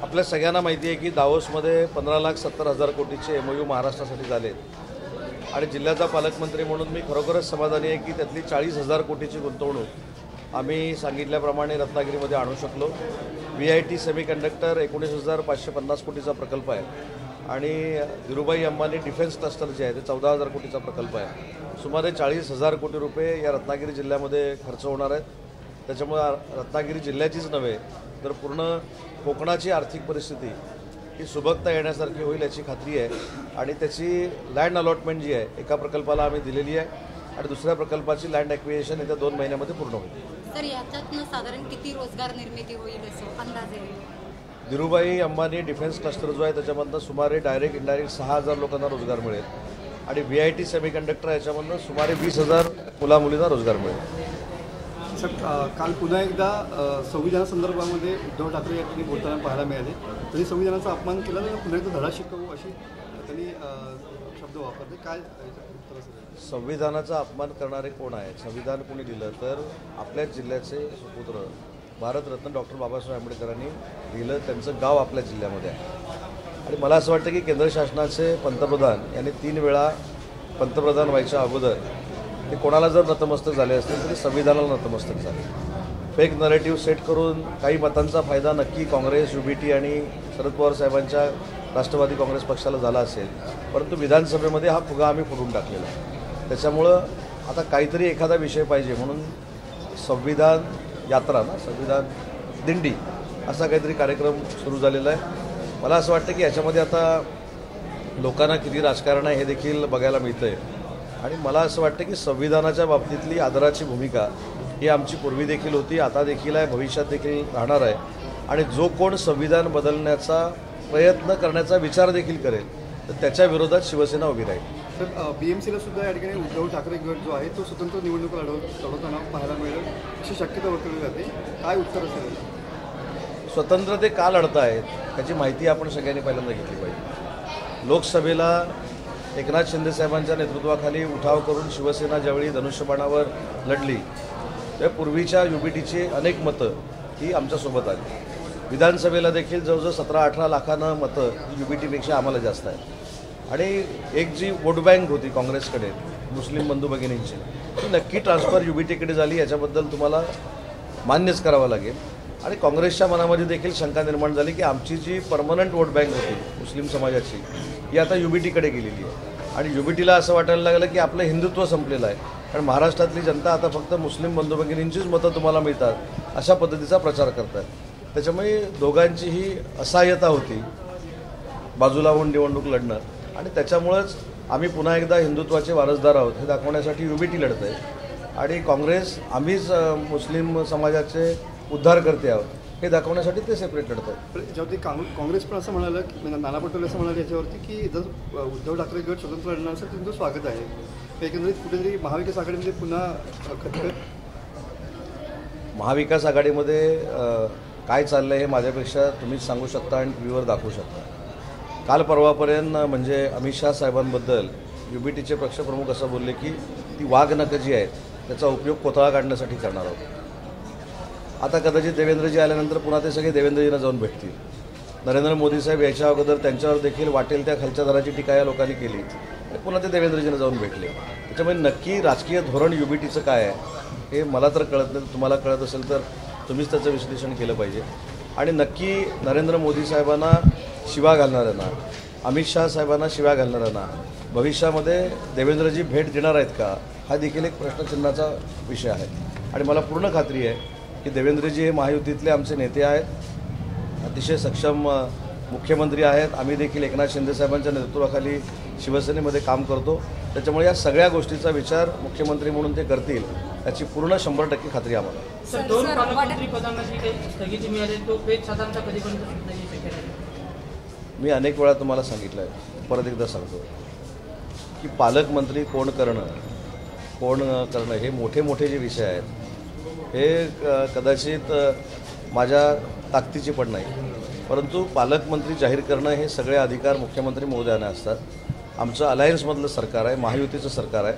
आपल्या सगळ्यांना माहिती आहे की दावोसमध्ये 15,70,000 कोटीचे MOU महाराष्ट्रासाठी झाले आणि जिल्ह्याचा पालकमंत्री म्हणून मी खरोखरच समाधानी आहे की त्यातली 40,000 कोटीची गुंतवणूक आम्ही सांगितल्याप्रमाणे रत्नागिरीमध्ये आणू शकलो। VIT सेमीकंडक्टर 19,550 कोटीचा प्रकल्प आहे आणि धीरूभाई अंबानी डिफेन्स क्लस्टर जे आहे ते 14,000 कोटीचा प्रकल्प आहे। सुमारे 40,000 कोटी रुपये या रत्नागिरी जिल्ह्यामध्ये खर्च होणार आहेत। त्याच्यामुळे रत्नागिरी जिल्ह्याचीच नव्हे तर पूर्ण कोकणाची आर्थिक परिस्थिती ही सुबकता येण्यासारखी होईल याची खात्री आहे आणि त्याची लँड अलॉटमेंट जी आहे एका प्रकल्पाला आम्ही दिलेली आहे आणि दुसऱ्या प्रकल्पाची लँड ॲक्विजिशन येत्या 2 महिन्यामध्ये पूर्ण होईल। सर याच्यातनं साधारण किती रोजगार निर्मिती होईल असं अंदाजे? धीरूभाई अंबानी डिफेन्स क्लस्टर जो आहे त्याच्यामधनं सुमारे डायरेक्ट इनडायरेक्ट 6,000 लोकांना रोजगार मिळेल आणि VIT सेमीकंडक्टर याच्यामधनं सुमारे 20,000 मुलामुलींना रोजगार मिळेल। सर काल पुन्हा एकदा संविधानासंदर्भामध्ये उद्धव ठाकरे यांनी बोलताना पाहायला मिळाले, तरी संविधानाचा अपमान केला तर पुन्हा एकदा धडा शिकवू अशी त्यांनी शब्द वापरले। काय संविधानाचा अपमान करणारे कोण आहेत? संविधान कोणी दिलं तर आपल्याच जिल्ह्याचे सुपुत्र भारतरत्न डॉक्टर बाबासाहेब आंबेडकरांनी दिलं। त्यांचं गाव आपल्या जिल्ह्यामध्ये आहे आणि मला असं वाटतं की केंद्र शासनाचे पंतप्रधान यांनी 3 वेळा पंतप्रधान व्हायच्या अगोदर ते कोणाला जर नतमस्तक झाले असतील तरी संविधानाला नतमस्तक झाले। फेक नरेटिव्ह सेट करून काही मतांचा फायदा नक्की काँग्रेस, UBT आणि शरद पवार साहेबांच्या राष्ट्रवादी काँग्रेस पक्षाला झाला असेल, परंतु विधानसभेमध्ये हा फुगा आम्ही फोडून टाकलेला आहे। त्याच्यामुळं आता काहीतरी एखादा विषय पाहिजे म्हणून संविधान यात्रा संविधान दिंडी असा काहीतरी कार्यक्रम सुरू झालेला आहे। मला असं वाटतं की याच्यामध्ये आता लोकांना किती राजकारण आहे हे देखील बघायला मिळतं आहे आणि मला असं वाटतं की संविधानाच्या बाबतीतली आदराची भूमिका ही आमची पूर्वी देखील होती, आता देखील आहे, भविष्यात देखील राहणार आहे आणि जो कोण संविधान बदलण्याचा प्रयत्न करण्याचा विचार देखील करेल तर त्याच्या विरोधात शिवसेना उभी राहील। तर BMCला सुद्धा या ठिकाणी उद्धव ठाकरे गट जो आहे तो स्वतंत्र निवडणूक लढवताना पाहायला मिळेल अशी शक्यता वर्तवली जाते, काय उत्तर असेल? स्वतंत्र ते का लढत आहेत त्याची माहिती आपण सगळ्यांनी पहिल्यांदा घेतली पाहिजे। लोकसभेला एकनाथ शिंदे साहेबांच्या नेतृत्वाखाली उठाव करून शिवसेना ज्यावेळी धनुष्यबाणावर लढली त्या पूर्वीच्या UBTची अनेक मतं ही आमच्यासोबत आली। विधानसभेला देखील जवळजवळ 17-18 लाखांना मतं UBTपेक्षा आम्हाला जास्त आहे आणि एक जी वोट बँक होती काँग्रेसकडे मुस्लिम बंधू भगिनींची ती नक्की ट्रान्सफर UBTकडे झाली, याच्याबद्दल तुम्हाला मान्यच करावं लागेल। आणि काँग्रेसच्या मनामध्ये देखील शंका निर्माण झाली की आमची जी परमनंट वोट बँक होती मुस्लिम समाजाची ही आता UBTकडे गेलेली आहे आणि UBTला असं वाटायला लागलं की आपलं हिंदुत्व संपलेलं आहे, कारण महाराष्ट्रातली जनता आता फक्त मुस्लिम बंधू भगिनींचीच मतं तुम्हाला मिळतात अशा पद्धतीचा प्रचार करतात। त्याच्यामुळे दोघांची ही असहाय्यता होती बाजूला होऊन निवडणूक लढणं आणि त्याच्यामुळंच आम्ही पुन्हा एकदा हिंदुत्वाचे वारसदार आहोत हे दाखवण्यासाठी UBT लढत आहे आणि काँग्रेस आम्हीच मुस्लिम समाजाचे उद्धार करते आहोत हे दाखवण्यासाठी ते सेपरेट लढत आहेत। ज्यावरती काँग्रेस पण असं म्हणालं की नाना पटोले असं म्हणाले याच्यावरती की जर उद्धव ठाकरे गट स्वतंत्र लढणार असेल तुमचं स्वागत आहे। एकंदरीत कुठेतरी महाविकास आघाडीमध्ये पुन्हा खटखट महाविकास आघाडीमध्ये काय चाललं आहे हे माझ्यापेक्षा तुम्हीच सांगू शकता आणि टीव्हीवर दाखवू शकता। काल परवापर्यंत म्हणजे अमित शाह साहेबांबद्दल UBTचे पक्षप्रमुख असं बोलले की ती वाघनखं जी आहेत त्याचा उपयोग कोथळा काढण्यासाठी करणार आहोत। आता कदाचित देवेंद्रजी आल्यानंतर पुन्हा ते सगळे देवेंद्रजींना जाऊन भेटतील। नरेंद्र मोदी साहेब याच्या अगोदर त्यांच्यावर देखील वाटेल त्या खालच्या दराची टीका या लोकांनी केली, पुन्हा ते देवेंद्रजींना जाऊन भेटले। त्याच्यामुळे नक्की राजकीय धोरण UBTचं काय आहे हे मला तर कळत नाही, तुम्हाला कळत असेल तर तुम्हीच त्याचं विश्लेषण केलं पाहिजे। आणि नक्की नरेंद्र मोदी साहेबांना शिवा घालणाऱ्यांना, अमित शाह साहेबांना शिव्या घालणाऱ्यांना भविष्यामध्ये देवेंद्रजी भेट देणार आहेत का हा देखील एक प्रश्नचिन्हाचा विषय आहे आणि मला पूर्ण खात्री आहे की देवेंद्रजी हे महायुतीतले आमचे नेते आहेत, अतिशय सक्षम मुख्यमंत्री आहेत। आम्ही देखील एकनाथ शिंदे साहेबांच्या नेतृत्वाखाली शिवसेनेमध्ये काम करतो, त्याच्यामुळे या सगळ्या गोष्टीचा विचार मुख्यमंत्री म्हणून ते करतील याची पूर्ण 100% खात्री आम्हाला मी अनेक वेळा तुम्हाला सांगितलं आहे, परत एकदा सांगतो की पालकमंत्री कोण करणं हे मोठे जे विषय आहेत हे कदाचित माझ्या ताकदीचे पण नाही, परंतु पालकमंत्री जाहीर करणं हे सगळे अधिकार मुख्यमंत्री महोदयांना असतात। आमचं अलायन्समधलं सरकार आहे, महायुतीचं सरकार आहे,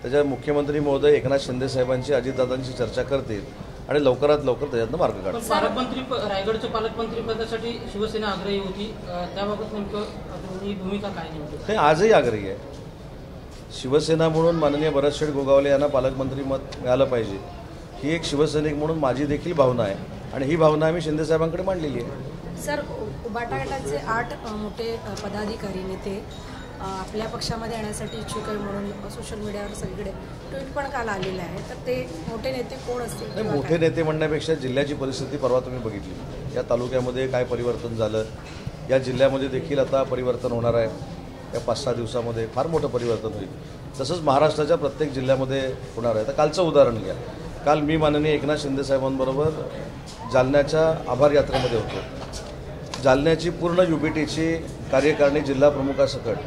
त्याच्या मुख्यमंत्री महोदय एकनाथ शिंदे साहेबांची अजितदादांची चर्चा करतील आणि लवकरात लवकर त्याच्यातनं मार्ग काढू. रायगडच्या पालकमंत्री पदासाठी शिवसेना आग्रही होती, त्याबाबत नेमकं तुम्ही भूमिका काय नेमकी? नाही, आजही आग्रही आहे. शिवसेना म्हणून माननीय भरतशेठ गोगावले यांना पालकमंत्री मत मिळालं पाहिजे ही एक शिवसैनिक म्हणून माझी देखील भावना आहे आणि ही भावना आम्ही शिंदेसाहेबांकडे मांडलेली आहे. सर, उबाटा गटाचे 8 मोठे पदाधिकारी नेते आपल्या पक्षामध्ये येण्यासाठी इच्छुक आहे म्हणून सोशल मीडियावर सगळीकडे ट्विट पण काल आलेले आहे. तर ते मोठे नेते कोण असतील? नाही, मोठे नेते म्हणण्यापेक्षा जिल्ह्याची परिस्थिती परवा तुम्ही बघितली. या तालुक्यामध्ये काय परिवर्तन झालं, या जिल्ह्यामध्ये देखील आता परिवर्तन होणार आहे. या 5-6 दिवसामध्ये फार मोठं परिवर्तन होईल. तसंच महाराष्ट्राच्या प्रत्येक जिल्ह्यामध्ये होणार आहे. तर कालचं उदाहरण घ्या. काल मी माननीय एकनाथ शिंदेसाहेबांबरोबर जालन्याच्या आभार यात्रेमध्ये होतो. जालन्याची पूर्ण UBTची कार्यकारिणी जिल्हा प्रमुखासकट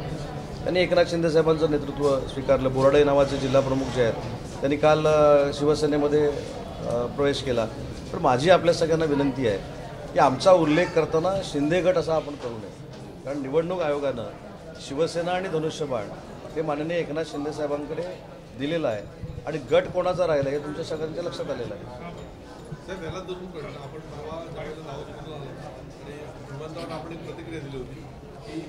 त्यांनी एकनाथ शिंदेसाहेबांचं नेतृत्व स्वीकारलं. बोराडे नावाचे जिल्हा प्रमुख जे आहेत त्यांनी काल शिवसेनेमध्ये प्रवेश केला. पण माझी आपल्या सगळ्यांना विनंती आहे की आमचा उल्लेख करताना शिंदे गट असा आपण करू नये. कारण निवडणूक आयोगानं शिवसेना आणि धनुष्यबाण हे माननीय एकनाथ शिंदेसाहेबांकडे दिलेलं आहे आणि गट कोणाचा राहिला हे तुमच्या सगळ्यांच्या लक्षात आलेलं आहे. साहेब, याला धरून प्रश्न आपण परवा ज्यावेळेला दावोदकडून आलो आणि विमानतळावर आपण एक प्रतिक्रिया दिली होती की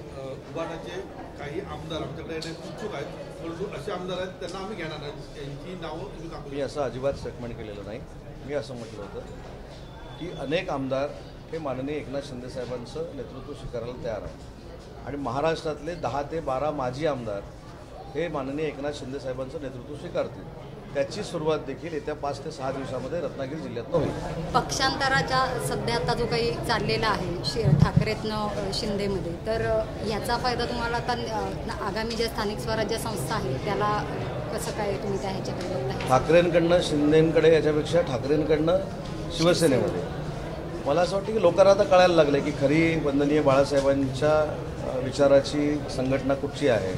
उबाटाचे काही आमदार आमच्याकडे येण्यास इच्छुक आहेत, परंतु असे आमदार आहेत त्यांना आम्ही घेणार नाही, त्यांची नावं तुम्ही दाखवली. मी असं अजिबात स्टेटमेंट केलेलं नाही. मी असं म्हटलं होतं की अनेक आमदार हे माननीय एकनाथ शिंदेसाहेबांचं नेतृत्व स्वीकारायला तयार आहेत आणि महाराष्ट्रातले 10 ते 12 माजी आमदार हे माननीय एकनाथ शिंदेसाहेबांचं नेतृत्व स्वीकारतील. त्याची सुरुवात देखील येत्या 5 ते 6 दिवसामध्ये रत्नागिरी जिल्ह्यातनं होईल. पक्षांतराच्या सध्या आता जो काही चाललेला आहे ठाकरेतनं शिंदेमध्ये, तर ह्याचा फायदा तुम्हाला आता आगामी ज्या स्थानिक स्वराज्य संस्था आहे त्याला कसं काय तुम्ही त्या ह्याच्याकडे बघता? ठाकरेंकडनं शिंदेंकडे याच्यापेक्षा ठाकरेंकडनं शिवसेनेमध्ये मला असं वाटतं की लोकांना आता कळायला लागलं की खरी वंदनीय बाळासाहेबांच्या विचाराची संघटना कुठची आहे.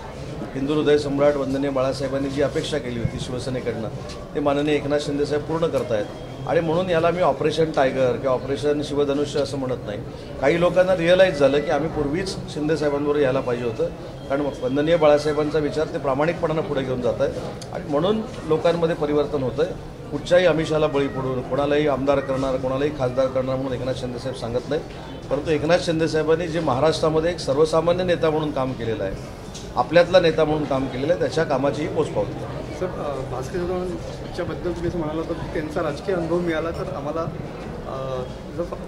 हिंदू हृदय सम्राट वंदनीय बाळासाहेबांनी जी अपेक्षा केली होती शिवसेनेकडनं ते माननीय एकनाथ शिंदेसाहेब पूर्ण करतायत आणि म्हणून याला मी ऑपरेशन टायगर किंवा ऑपरेशन शिवधनुष्य असं म्हणत नाही. काही लोकांना रिअलाईज झालं की आम्ही पूर्वीच शिंदेसाहेबांबरोबर यायला पाहिजे होतं, कारण वंदनीय बाळासाहेबांचा विचार ते प्रामाणिकपणानं पुढे घेऊन जात आहेत आणि म्हणून लोकांमध्ये परिवर्तन होतं आहे. कुठच्याही आमिषाला बळी पडून कोणालाही आमदार करणार कोणालाही खासदार करणार म्हणून एकनाथ शिंदेसाहेब सांगत नाही. परंतु एकनाथ शिंदेसाहेबांनी जे महाराष्ट्रामध्ये एक सर्वसामान्य नेता म्हणून काम केलेलं आहे, आपल्यातला नेता म्हणून काम केलेलं आहे, त्याच्या कामाचीही पोचपावती. सर, भास्कर जाधवांच्याबद्दल तुम्ही असं म्हणाला तर त्यांचा राजकीय अनुभव मिळाला तर आम्हाला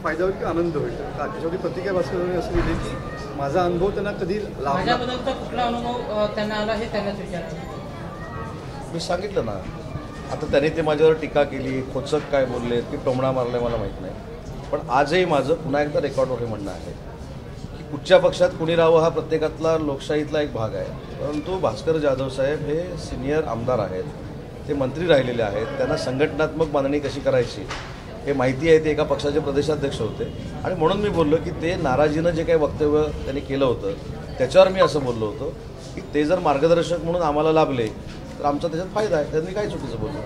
फायदा होईल की आनंद होईल. त्याच्यावरती प्रतिक्रिया भास्कर जाधवांनी असं दिली की माझा अनुभव त्यांना कधी लाभला. माझ्याबद्दलचा कुठला अनुभव त्यांना आला हे त्यांनाच विचारायचं. मी सांगितलं ना, आता त्याने ते माझ्यावर टीका केली, खोचक काय बोलले, की टोमणा मारलाय मला माहीत नाही. पण आजही माझं पुन्हा एकदा रेकॉर्डवर हे म्हणणं आहे की कुठच्या पक्षात कुणी राहावं हा प्रत्येकातला लोकशाहीतला एक भाग आहे. परंतु भास्कर जाधव साहेब हे सिनियर आमदार आहेत, ते मंत्री राहिलेले आहेत, त्यांना संघटनात्मक मांडणी कशी करायची हे माहिती आहे. ते एका पक्षाचे प्रदेशाध्यक्ष होते आणि म्हणून मी बोललो की ते नाराजीनं जे काही वक्तव्य त्यांनी केलं होतं त्याच्यावर मी असं बोललो होतो की ते जर मार्गदर्शक म्हणून आम्हाला लाभले तर आमचा त्याच्यात फायदा आहे. त्यांनी काय चुकीचं बोललं.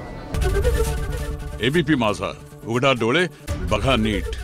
ABP माझा, उघडा डोळे बघा नीट.